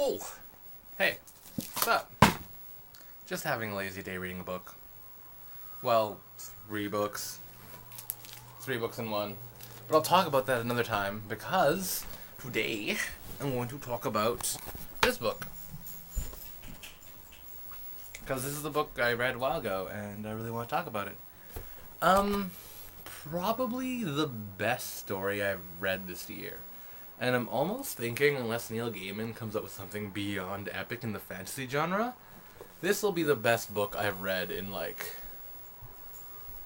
Whoa! Hey, what's up? Just having a lazy day reading a book. Well, three books. Three books in one. But I'll talk about that another time because today I'm going to talk about this book. Because this is the book I read a while ago and I really want to talk about it. Probably the best story I've read this year. And I'm almost thinking, unless Neil Gaiman comes up with something beyond epic in the fantasy genre, this will be the best book I've read in like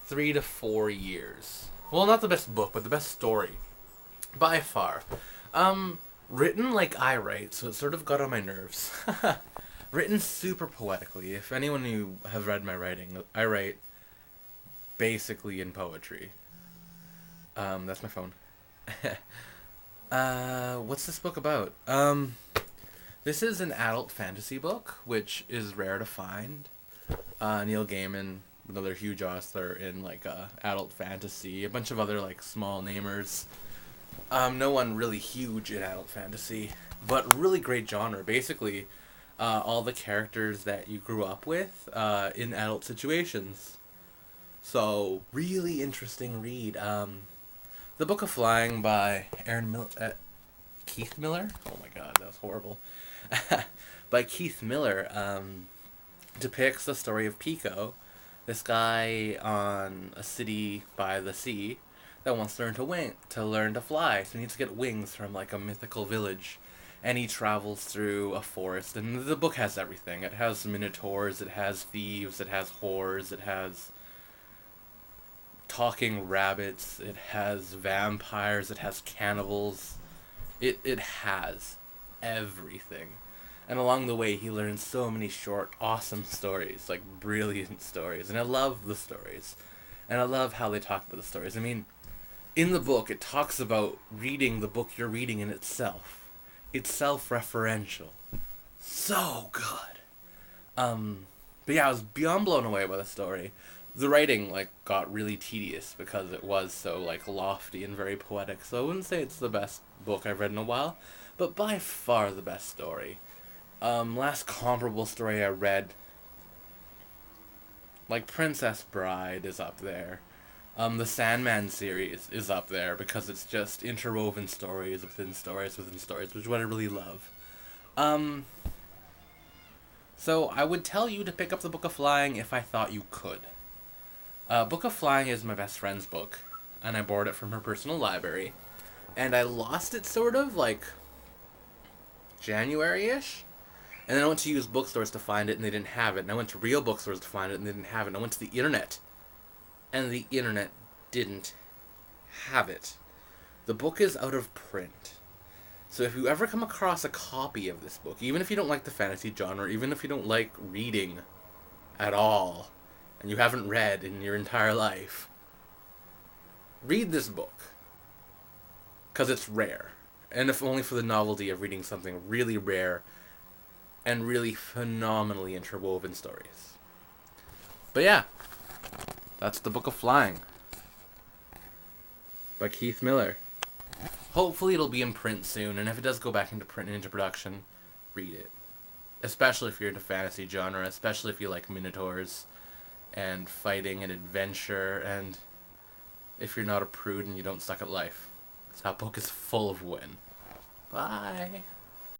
3 to 4 years. Well, not the best book, but the best story. By far. Written like I write, so it sort of got on my nerves. Written super poetically. If anyone who has read my writing, I write basically in poetry. That's my phone. What's this book about? This is an adult fantasy book, which is rare to find. Neil Gaiman, another huge author in like adult fantasy, a bunch of other like small namers. No one really huge in adult fantasy, but really great genre. Basically, all the characters that you grew up with in adult situations. So really interesting read. The Book of Flying by Keith Miller. Oh my god, that was horrible. By Keith Miller, depicts the story of Pico, this guy on a city by the sea that wants to learn to fly. So he needs to get wings from like a mythical village, and he travels through a forest. And the book has everything. It has minotaurs, it has thieves, it has whores, it has talking rabbits, it has vampires, it has cannibals. It has everything. And along the way, he learns so many short, awesome stories, like brilliant stories. And I love the stories. And I love how they talk about the stories. I mean, in the book, it talks about reading the book you're reading in itself. It's self-referential. So good. But yeah, I was beyond blown away by the story. The writing, like, got really tedious because it was so, like, lofty and very poetic. So I wouldn't say it's the best book I've read in a while, but by far the best story. Last comparable story I read, like Princess Bride is up there. The Sandman series is up there because it's just interwoven stories within stories within stories, which is what I really love. So I would tell you to pick up the Book of Flying if I thought you could. Book of Flying is my best friend's book, and I borrowed it from her personal library. And I lost it sort of, like, January-ish. And then I went to used bookstores to find it, and they didn't have it. And I went to real bookstores to find it, and they didn't have it. And I went to the internet, and the internet didn't have it. The book is out of print. So if you ever come across a copy of this book, even if you don't like the fantasy genre, even if you don't like reading at all, and you haven't read in your entire life, read this book. Because it's rare. And if only for the novelty of reading something really rare and really phenomenally interwoven stories. But yeah, that's The Book of Flying by Keith Miller. Hopefully it'll be in print soon, and if it does go back into print and into production, read it. Especially if you're into fantasy genre, especially if you like minotaurs and fighting and adventure, and if you're not a prude and you don't suck at life. That book is full of win. Bye.